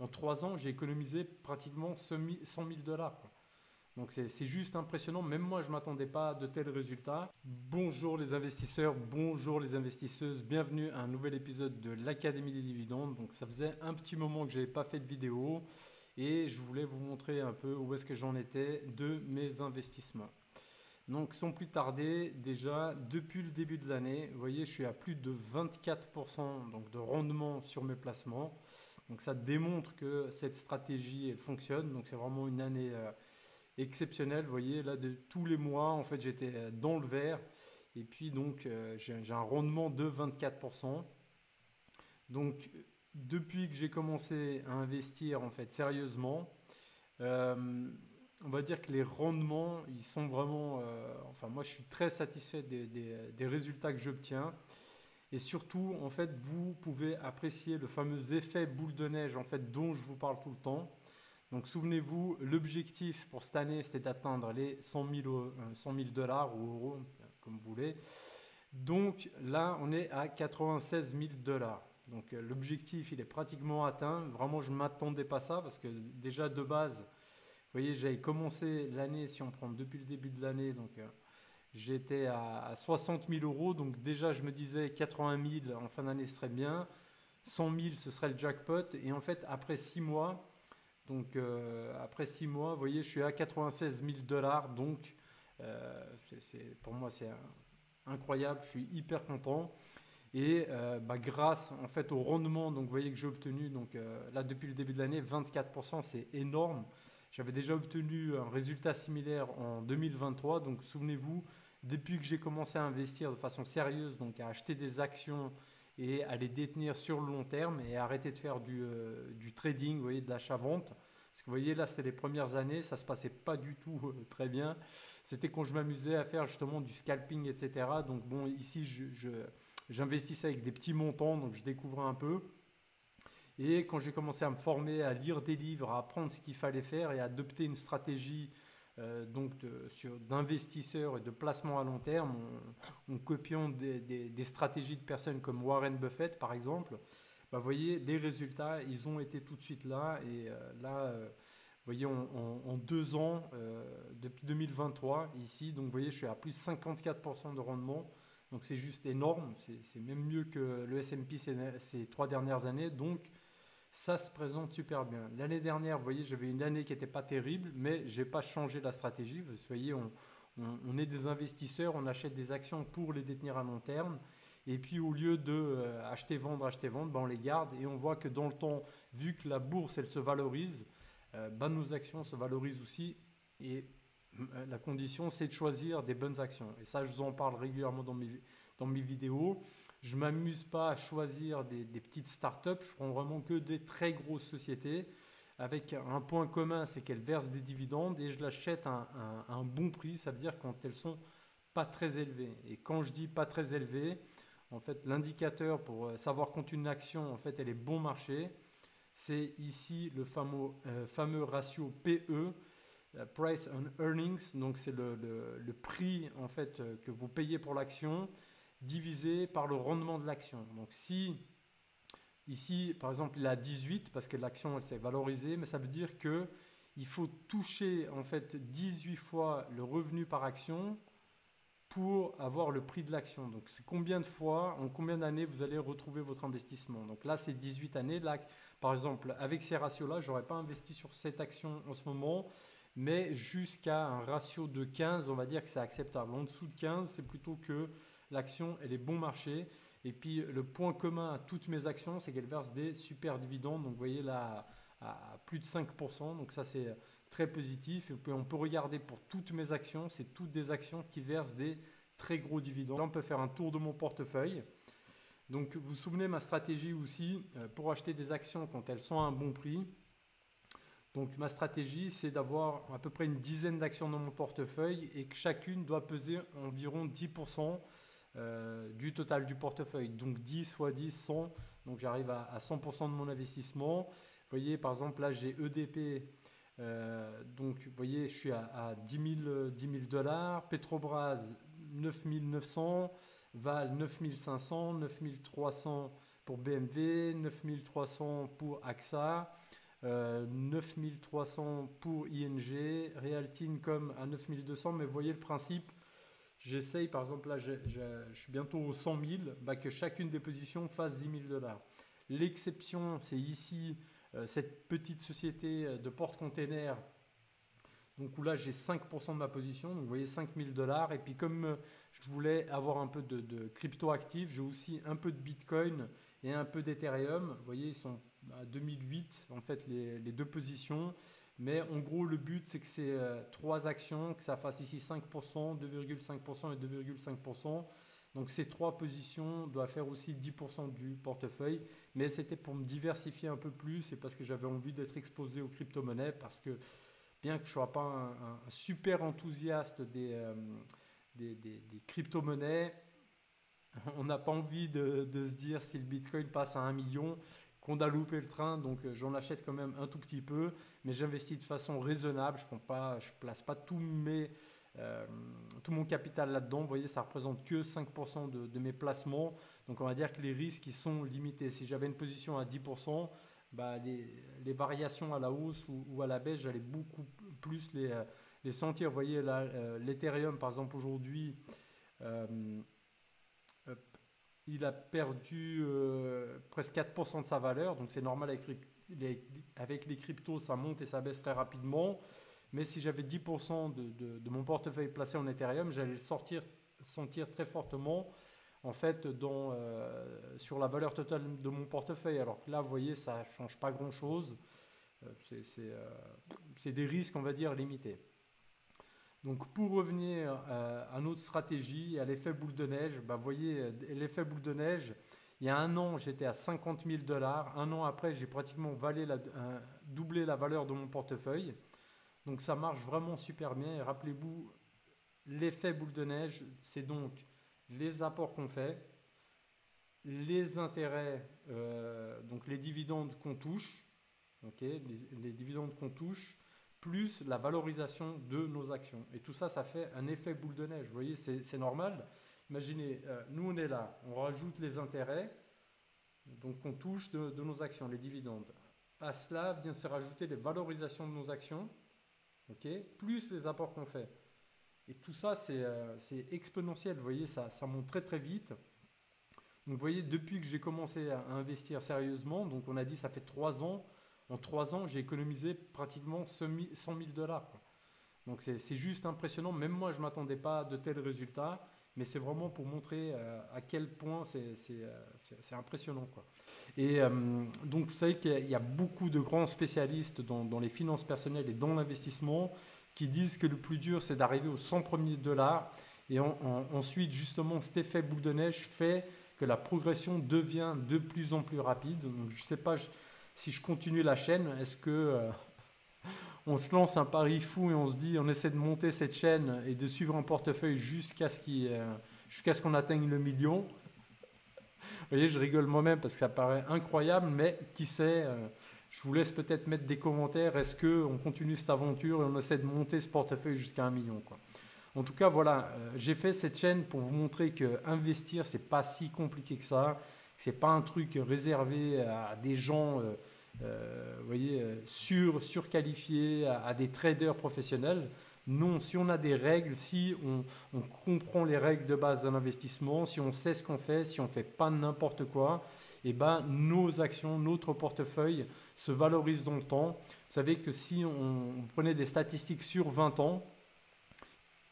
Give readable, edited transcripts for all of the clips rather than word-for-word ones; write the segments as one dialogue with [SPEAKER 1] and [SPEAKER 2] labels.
[SPEAKER 1] en 3 ans, j'ai économisé pratiquement 100 000 dollars. Donc c'est juste impressionnant. Même moi, je ne m'attendais pas à de tels résultats. Bonjour les investisseurs, bonjour les investisseuses. Bienvenue à un nouvel épisode de l'Académie des dividendes. Donc ça faisait un petit moment que je n'avais pas fait de vidéo et je voulais vous montrer un peu où est-ce que j'en étais de mes investissements. Donc sans plus tarder, déjà depuis le début de l'année, vous voyez, je suis à plus de 24% donc, de rendement sur mes placements. Donc ça démontre que cette stratégie elle fonctionne. Donc c'est vraiment une année exceptionnelle. Vous voyez, là de tous les mois, en fait, j'étais dans le vert. Et puis donc j'ai un rendement de 24%. Donc depuis que j'ai commencé à investir en fait sérieusement, euh, on va dire que les rendements, ils sont vraiment... enfin, moi, je suis très satisfait des résultats que j'obtiens. Et surtout, en fait, vous pouvez apprécier le fameux effet boule de neige, en fait, dont je vous parle tout le temps. Donc, souvenez-vous, l'objectif pour cette année, c'était d'atteindre les 100 000 dollars ou euros, comme vous voulez. Donc, là, on est à 96 000 dollars. Donc, l'objectif, il est pratiquement atteint. Vraiment, je ne m'attendais pas à ça parce que déjà, de base, vous voyez, j'avais commencé l'année, si on prend depuis le début de l'année, donc j'étais à 60 000 euros. Donc déjà, je me disais 80 000 en fin d'année, ce serait bien. 100 000, ce serait le jackpot. Et en fait, après 6 mois, donc après 6 mois, vous voyez, je suis à 96 000 dollars. Donc pour moi, c'est incroyable. Je suis hyper content. Et grâce en fait au rendement, donc vous voyez que j'ai obtenu donc là depuis le début de l'année 24%, c'est énorme. J'avais déjà obtenu un résultat similaire en 2023. Donc souvenez-vous, depuis que j'ai commencé à investir de façon sérieuse, donc à acheter des actions et à les détenir sur le long terme et à arrêter de faire du trading, vous voyez, de l'achat-vente. Parce que vous voyez là, c'était les premières années, ça se passait pas du tout très bien. C'était quand je m'amusais à faire justement du scalping, etc. Donc bon, ici, j'investissais avec des petits montants, donc je découvrais un peu. Et quand j'ai commencé à me former, à lire des livres, à apprendre ce qu'il fallait faire et à adopter une stratégie d'investisseurs et de placement à long terme, en copiant des stratégies de personnes comme Warren Buffett par exemple, vous voyez, les résultats, ils ont été tout de suite là. Et vous voyez, en 2 ans, depuis 2023, ici, donc vous voyez, je suis à plus de 54% de rendement. Donc c'est juste énorme, c'est même mieux que le S&P ces 3 dernières années. Donc ça se présente super bien. L'année dernière, vous voyez, j'avais une année qui n'était pas terrible, mais je n'ai pas changé la stratégie. Vous voyez, on est des investisseurs, on achète des actions pour les détenir à long terme. Et puis au lieu de acheter, vendre, ben, on les garde et on voit que dans le temps, vu que la bourse, elle se valorise, ben, nos actions se valorisent aussi. Et la condition, c'est de choisir des bonnes actions. Et ça, je vous en parle régulièrement dans mes vidéos. Je ne m'amuse pas à choisir des petites startups. Je prends vraiment que des très grosses sociétés avec un point commun, c'est qu'elles versent des dividendes et je l'achète à un bon prix. Ça veut dire quand elles sont pas très élevées. Et quand je dis pas très élevées, en fait, l'indicateur pour savoir quand une action, en fait, elle est bon marché, c'est ici le fameux ratio PE, Price on Earnings. Donc c'est le prix en fait que vous payez pour l'action divisé par le rendement de l'action. Donc si ici par exemple il a 18 parce que l'action elle s'est valorisée, mais ça veut dire que il faut toucher en fait 18 fois le revenu par action pour avoir le prix de l'action. Donc c'est combien de fois, en combien d'années vous allez retrouver votre investissement. Donc là c'est 18 années. Là, par exemple avec ces ratios-là, je n'aurais pas investi sur cette action en ce moment, mais jusqu'à un ratio de 15, on va dire que c'est acceptable. En dessous de 15, c'est plutôt que l'action elle est bon marché. Et puis le point commun à toutes mes actions, c'est qu'elles versent des super dividendes. Donc vous voyez là à plus de 5%. Donc ça c'est très positif. Et puis on peut regarder pour toutes mes actions, c'est toutes des actions qui versent des très gros dividendes. Là on peut faire un tour de mon portefeuille. Donc vous vous souvenez ma stratégie aussi pour acheter des actions quand elles sont à un bon prix. Donc ma stratégie, c'est d'avoir à peu près une dizaine d'actions dans mon portefeuille et que chacune doit peser environ 10% du total du portefeuille. Donc 10 fois 10, 100. Donc j'arrive à 100% de mon investissement. Vous voyez, par exemple, là j'ai EDP. Donc vous voyez, je suis à 10 000 dollars. Petrobras, 9 900. Val, 9 500. 9 300 pour BMW. 9 300 pour AXA. 9300 pour ING, Realty-Income à 9200, mais vous voyez le principe. J'essaye, par exemple, là, je suis bientôt aux 100 000, bah, que chacune des positions fasse 10 000 $. L'exception, c'est ici, cette petite société de porte-container, donc où là, j'ai 5% de ma position, donc vous voyez 5 000 $. Et puis comme je voulais avoir un peu de crypto actifs, j'ai aussi un peu de Bitcoin et un peu d'Ethereum. Vous voyez, ils sont à 2008, en fait, les deux positions. Mais en gros, le but, c'est que c'est trois actions, que ça fasse ici 5%, 2,5% et 2,5%. Donc ces trois positions doivent faire aussi 10% du portefeuille. Mais c'était pour me diversifier un peu plus et parce que j'avais envie d'être exposé aux crypto-monnaies. Parce que bien que je ne sois pas un super enthousiaste des crypto-monnaies, on n'a pas envie de se dire si le Bitcoin passe à 1 million qu'on a loupé le train, donc j'en achète quand même un tout petit peu, mais j'investis de façon raisonnable, je ne place pas tout mon capital là-dedans. Vous voyez, ça représente que 5% de mes placements, donc on va dire que les risques ils sont limités. Si j'avais une position à 10%, bah, les variations à la hausse ou à la baisse, j'allais beaucoup plus les sentir. Vous voyez, là, l'Ethereum, par exemple, aujourd'hui, euh, il a perdu presque 4% de sa valeur, donc c'est normal avec les cryptos, ça monte et ça baisse très rapidement. Mais si j'avais 10% de mon portefeuille placé en Ethereum, j'allais le sentir très fortement en fait sur la valeur totale de mon portefeuille. Alors que là, vous voyez, ça ne change pas grand-chose. C'est des risques, on va dire, limités. Donc pour revenir à notre stratégie, à l'effet boule de neige, bah, vous voyez l'effet boule de neige, il y a un an j'étais à 50 000 $, un an après j'ai pratiquement doublé la valeur de mon portefeuille. Donc ça marche vraiment super bien et rappelez-vous, l'effet boule de neige, c'est donc les apports qu'on fait, les intérêts, donc les dividendes qu'on touche, okay, les dividendes qu'on touche, plus la valorisation de nos actions. Et tout ça, ça fait un effet boule de neige. Vous voyez, c'est normal. Imaginez, nous on est là, on rajoute les intérêts, donc on touche de nos actions, les dividendes. À cela vient se rajouter les valorisations de nos actions, okay, plus les apports qu'on fait. Et tout ça, c'est exponentiel. Vous voyez, ça monte très très vite. Donc vous voyez, depuis que j'ai commencé à investir sérieusement, donc on a dit ça fait 3 ans, en 3 ans, j'ai économisé pratiquement 100 000 $. Quoi. Donc c'est juste impressionnant. Même moi, je ne m'attendais pas à de tels résultats, mais c'est vraiment pour montrer à quel point c'est impressionnant. Quoi. Et donc, vous savez qu'il y a beaucoup de grands spécialistes dans les finances personnelles et dans l'investissement qui disent que le plus dur, c'est d'arriver aux 100 premiers $. Et ensuite, justement, cet effet boule de neige fait que la progression devient de plus en plus rapide. Donc, je ne sais pas si je continue la chaîne, est-ce que on se lance un pari fou et on se dit, on essaie de monter cette chaîne et de suivre un portefeuille jusqu'à ce qu'on atteigne le million. Vous voyez, je rigole moi-même parce que ça paraît incroyable, mais qui sait, je vous laisse peut-être mettre des commentaires. Est-ce qu'on continue cette aventure et on essaie de monter ce portefeuille jusqu'à 1 million, quoi. En tout cas, voilà, j'ai fait cette chaîne pour vous montrer que investir, c'est pas si compliqué que ça. C'est pas un truc réservé à des gens, vous voyez, surqualifiés, à des traders professionnels. Non, si on a des règles, si on comprend les règles de base d'un investissement, si on sait ce qu'on fait, si on ne fait pas n'importe quoi, eh ben, nos actions, notre portefeuille se valorisent dans le temps. Vous savez que si on prenait des statistiques sur 20 ans,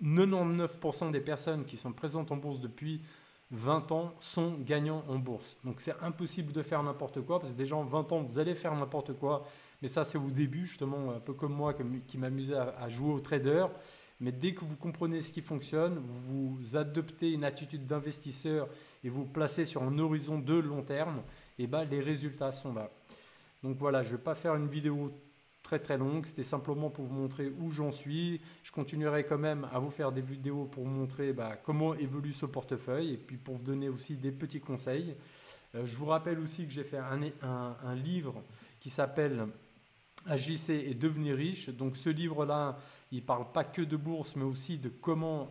[SPEAKER 1] 99% des personnes qui sont présentes en bourse depuis 20 ans sont gagnants en bourse. Donc c'est impossible de faire n'importe quoi parce que déjà en 20 ans vous allez faire n'importe quoi, mais ça c'est au début justement, un peu comme moi qui m'amusais à jouer au trader. Mais dès que vous comprenez ce qui fonctionne, vous adoptez une attitude d'investisseur et vous placez sur un horizon de long terme, et ben les résultats sont là. Donc voilà, je ne vais pas faire une vidéo très très longue, c'était simplement pour vous montrer où j'en suis. Je continuerai quand même à vous faire des vidéos pour vous montrer comment évolue ce portefeuille et puis pour vous donner aussi des petits conseils. Je vous rappelle aussi que j'ai fait un livre qui s'appelle Agissez et devenez riche. Donc ce livre-là, il ne parle pas que de bourse, mais aussi de comment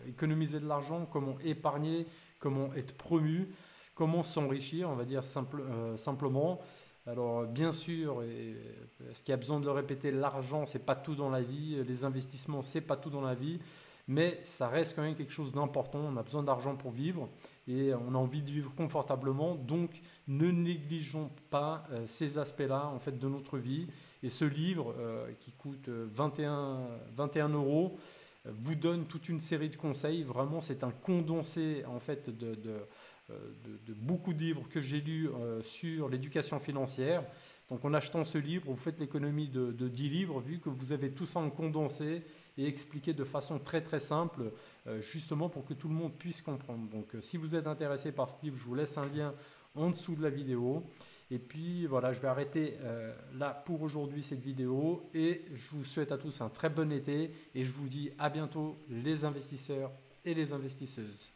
[SPEAKER 1] économiser de l'argent, comment épargner, comment être promu, comment s'enrichir, on va dire simplement. Alors bien sûr, et est-ce qu'il y a besoin de le répéter, l'argent c'est pas tout dans la vie, les investissements c'est pas tout dans la vie, mais ça reste quand même quelque chose d'important. On a besoin d'argent pour vivre et on a envie de vivre confortablement, donc ne négligeons pas ces aspects-là en fait de notre vie. Et ce livre qui coûte 21 euros vous donne toute une série de conseils. Vraiment, c'est un condensé en fait de beaucoup de livres que j'ai lus sur l'éducation financière. Donc en achetant ce livre, vous faites l'économie de 10 livres vu que vous avez tout ça en condensé et expliqué de façon très très simple, justement pour que tout le monde puisse comprendre. Donc si vous êtes intéressé par ce livre, je vous laisse un lien en dessous de la vidéo. Et puis voilà, je vais arrêter là pour aujourd'hui cette vidéo et je vous souhaite à tous un très bon été et je vous dis à bientôt les investisseurs et les investisseuses.